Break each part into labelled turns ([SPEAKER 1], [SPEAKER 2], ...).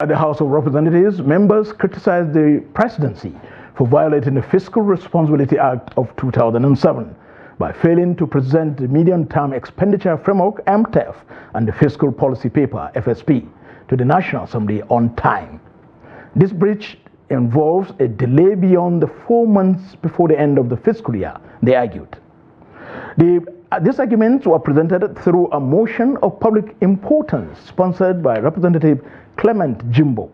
[SPEAKER 1] At the House of Representatives, members criticized the Presidency for violating the Fiscal Responsibility Act of 2007 by failing to present the Medium-Term Expenditure Framework (MTEF) and the Fiscal Policy Paper (FSP) to the National Assembly on time. This breach involves a delay beyond the 4 months before the end of the fiscal year, they argued. These arguments were presented through a motion of public importance sponsored by Representative Clement Jimbo.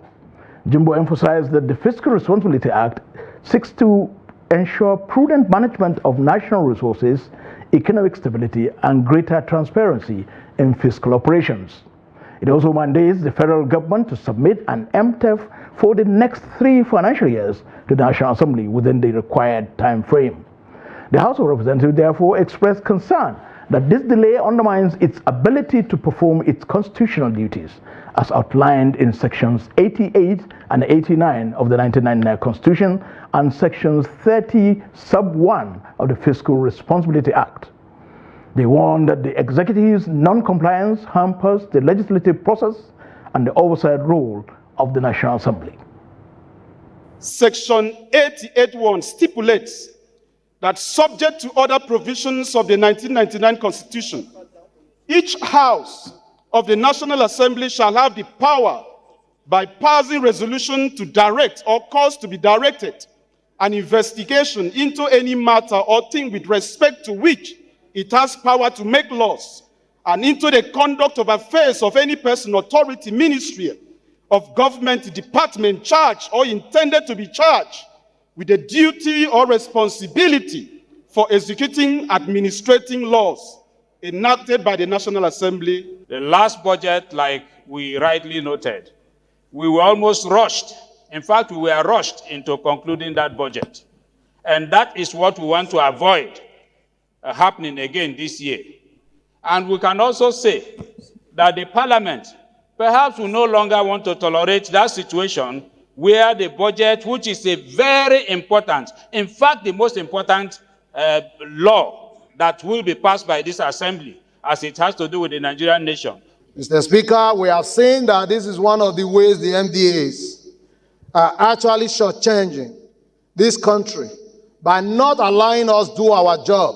[SPEAKER 1] Jimbo emphasized that the Fiscal Responsibility Act seeks to ensure prudent management of national resources, economic stability, and greater transparency in fiscal operations. It also mandates the federal government to submit an MTEF for the next 3 financial years to the National Assembly within the required time frame. The House of Representatives therefore expressed concern that this delay undermines its ability to perform its constitutional duties as outlined in sections 88 and 89 of the 1999 Constitution and sections 30 sub 1 of the Fiscal Responsibility Act. They warned that the executive's non-compliance hampers the legislative process and the oversight role of the National Assembly.
[SPEAKER 2] Section 88(1) stipulates that subject to other provisions of the 1999 Constitution, each House of the National Assembly shall have the power, by passing resolution, to direct or cause to be directed an investigation into any matter or thing with respect to which it has power to make laws, and into the conduct of affairs of any person, authority, ministry, of government, department, charged or intended to be charged with the duty or responsibility for executing administrating laws enacted by the National Assembly.
[SPEAKER 3] The last budget, like we rightly noted, we were almost rushed. In fact, we were rushed into concluding that budget. And that is what we want to avoid happening again this year. And we can also say that the Parliament perhaps will no longer want to tolerate that situation where the budget, which is a very important, in fact, the most important law that will be passed by this assembly, as it has to do with the Nigerian nation.
[SPEAKER 4] Mr. Speaker, we have seen that this is one of the ways the MDAs are actually shortchanging this country by not allowing us do our job.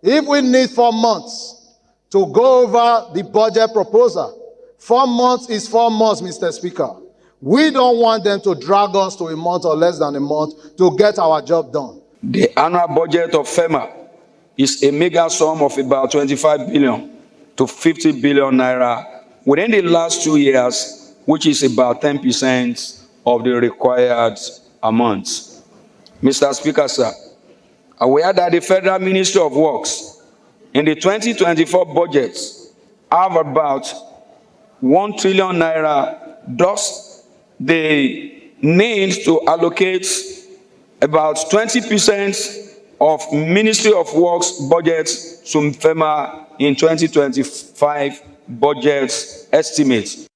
[SPEAKER 4] If we need 4 months to go over the budget proposal, 4 months is 4 months, Mr. Speaker. We don't want them to drag us to a month or less than a month to get our job done.
[SPEAKER 5] The annual budget of FEMA is a mega sum of about 25 billion to 50 billion naira within the last 2 years, which is about 10% of the required amounts. Mr. Speaker, sir, aware that the Federal Ministry of Works in the 2024 budget have about 1 trillion naira, thus they need to allocate about 20% of Ministry of Works budget to FEMA in 2025 budget estimates.